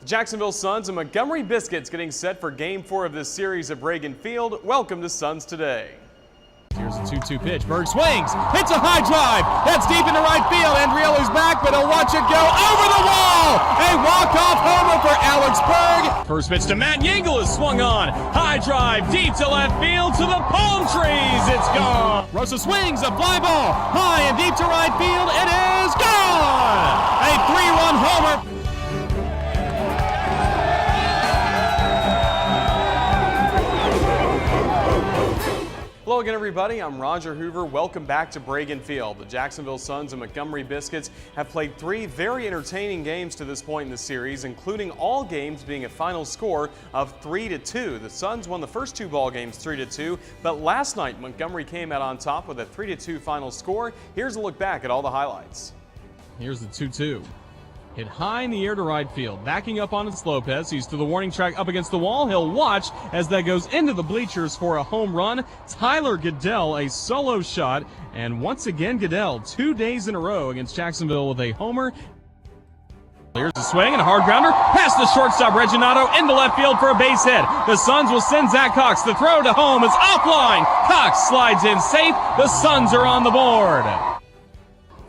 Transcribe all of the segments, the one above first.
The Jacksonville Suns and Montgomery Biscuits getting set for Game 4 of this series at Reagan Field. Welcome to Suns Today. Here's a 2-2 pitch. Berg swings, hits a high drive. That's deep into right field. Andriello's back, but he'll watch it go over the wall. A walk-off homer for Alex Berg. First pitch to Matt Yingle is swung on. High drive deep to left field to the palm trees. It's gone. Rosa swings a fly ball high and deep to right field. It is gone. A 3-run homer. Hello again, everybody. I'm Roger Hoover. Welcome back to Reagan Field. The Jacksonville Suns and Montgomery Biscuits have played 3 very entertaining games to this point in the series, including all games being a final score of 3-2. The Suns won the first 2 ball games 3-2, but last night Montgomery came out on top with a 3-2 final score. Here's a look back at all the highlights. Here's the 2-2. Hit high in the air to right field. Backing up on it's Lopez. He's to the warning track up against the wall. He'll watch as that goes into the bleachers for a home run. Tyler Goodell, a solo shot. And once again, Goodell, 2 days in a row against Jacksonville with a homer. Here's a swing and a hard grounder past the shortstop Reginato into left field for a base hit. The Suns will send Zach Cox. The throw to home is offline. Cox slides in safe. The Suns are on the board.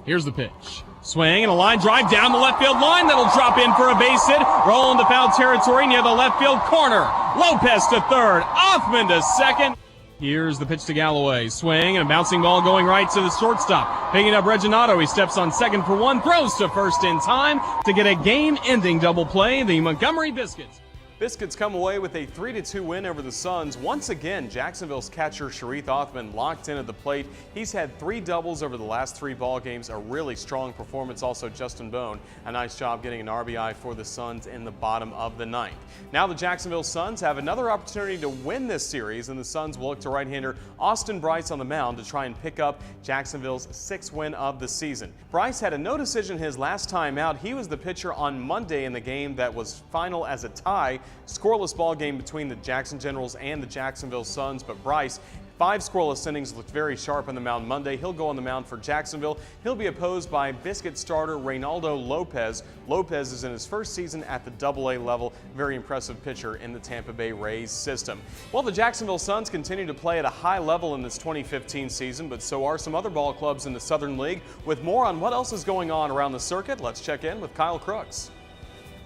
Here's the pitch. Swing and a line drive down the left field line. That'll drop in for a base hit. Roll into foul territory near the left field corner. Lopez to third. Offman to second. Here's the pitch to Galloway. Swing and a bouncing ball going right to the shortstop. Picking up Reginato. He steps on second for one. Throws to first in time to get a game-ending double play. The Montgomery Biscuits. Biscuits come away with a 3-2 win over the Suns. Once again, Jacksonville's catcher Sharif Othman locked in at the plate. He's had 3 doubles over the last 3 ball games. A really strong performance. Also, Justin Bone, a nice job getting an RBI for the Suns in the bottom of the 9th. Now the Jacksonville Suns have another opportunity to win this series, and the Suns will look to right-hander Austin Bryce on the mound to try and pick up Jacksonville's 6th win of the season. Bryce had a no decision his last time out. He was the pitcher on Monday in the game that was final as a tie. Scoreless ball game between the Jackson Generals and the Jacksonville Suns, but Bryce, 5 scoreless innings, looked very sharp on the mound Monday. He'll go on the mound for Jacksonville. He'll be opposed by Biscuit starter Reynaldo Lopez. Lopez is in his first season at the AA level. Very impressive pitcher in the Tampa Bay Rays system. Well, the Jacksonville Suns continue to play at a high level in this 2015 season, but so are some other ball clubs in the Southern League. With more on what else is going on around the circuit, let's check in with Kyle Crooks.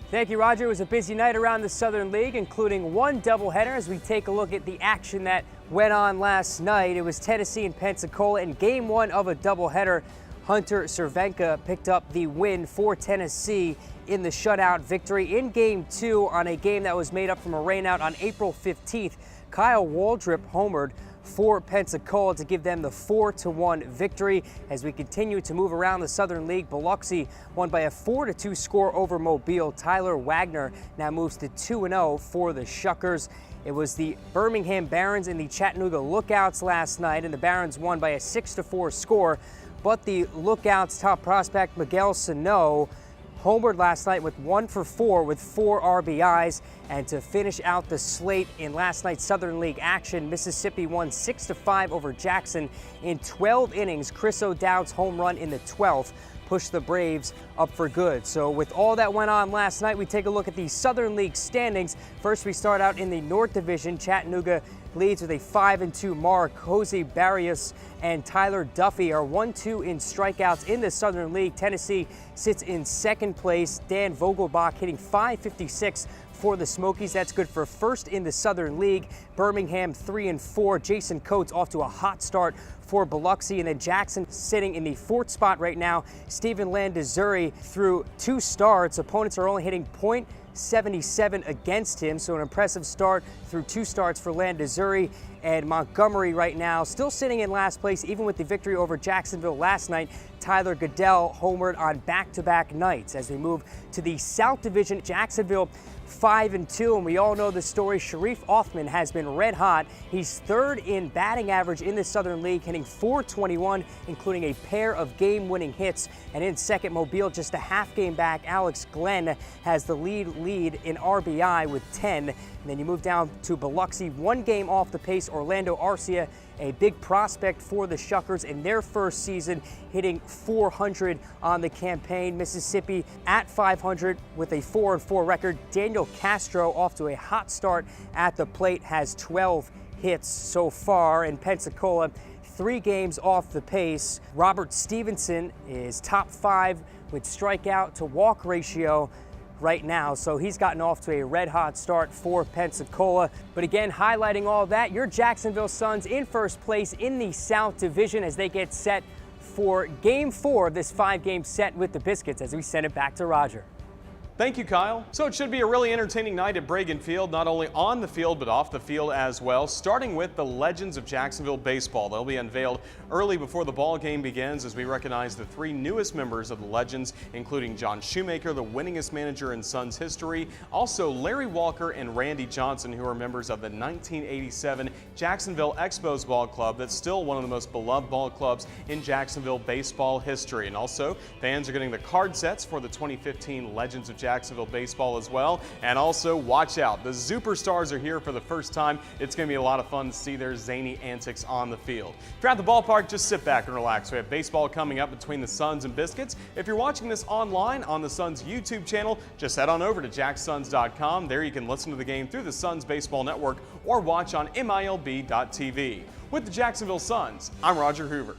Thank you, Roger. It was a busy night around the Southern League, including 1 doubleheader as we take a look at the action that went on last night. It was Tennessee and Pensacola in Game 1 of a doubleheader. Hunter Cervenka picked up the win for Tennessee in the shutout victory. In Game 2, on a game that was made up from a rainout on April 15th, Kyle Waldrop homered for Pensacola to give them the 4-1 victory. As we continue to move around the Southern League, Biloxi won by a 4-2 score over Mobile. Tyler Wagner now moves to 2-0 for the Shuckers. It was the Birmingham Barons and the Chattanooga Lookouts last night, and the Barons won by a 6-4 score. But the Lookouts top prospect Miguel Sano homered last night with 1 for 4 with 4 RBIs. And to finish out the slate in last night's Southern League action, Mississippi won 6-5 over Jackson in 12 innings. Chris O'Dowd's home run in the 12th pushed the Braves up for good. So with all that went on last night, we take a look at the Southern League standings. First, we start out in the North Division. Chattanooga leads with a 5-2 mark. Jose Barrios and Tyler Duffy are 1-2 in strikeouts in the Southern League. Tennessee sits in 2nd place. Dan Vogelbach hitting .556 for the Smokies. That's good for first in the Southern League. Birmingham 3-4. Jason Coates off to a hot start for Biloxi, and then Jackson sitting in the 4th spot right now. Steven Landazuri through 2 starts. Opponents are only hitting .77 against him, so an impressive start through 2 starts for Landazuri. And Montgomery right now still sitting in last place, even with the victory over Jacksonville last night. Tyler Goodell homered on back-to-back nights. As we move to the South Division, Jacksonville 5-2, and we all know the story. Sharif Othman has been red hot. He's 3rd in batting average in the Southern League, hitting .421, including a pair of game-winning hits. And in 2nd, Mobile just a half game back. Alex Glenn has the lead in RBI with 10. And then you move down to Biloxi, 1 game off the pace. Orlando Arcia, a big prospect for the Shuckers in their first season, hitting .400 on the campaign. Mississippi at .500 with a 4-4 record. Daniel Castro off to a hot start at the plate, has 12 hits so far. In Pensacola, 3 games off the pace. Robert Stevenson is top 5 with strikeout to walk ratio right now, so he's gotten off to a red-hot start for Pensacola. But again, highlighting all that, your Jacksonville Suns in first place in the South Division as they get set for Game 4 of this 5-game set with the Biscuits, as we send it back to Roger. Thank you, Kyle. So it should be a really entertaining night at Bragan Field, not only on the field but off the field as well, starting with the Legends of Jacksonville Baseball. They'll be unveiled early before the ball game begins as we recognize the 3 newest members of the Legends, including John Shoemaker, the winningest manager in Suns history, also Larry Walker and Randy Johnson, who are members of the 1987 Jacksonville Expos Ball Club. That's still one of the most beloved ball clubs in Jacksonville baseball history. And also, fans are getting the card sets for the 2015 Legends of Jacksonville Baseball as well. And also, watch out, the Superstars are here for the first time. It's going to be a lot of fun to see their zany antics on the field. If you're at the ballpark, just sit back and relax. We have baseball coming up between the Suns and Biscuits. If you're watching this online on the Suns YouTube channel, just head on over to jacksuns.com. There you can listen to the game through the Suns Baseball Network or watch on MILB.TV. With the Jacksonville Suns, I'm Roger Hoover.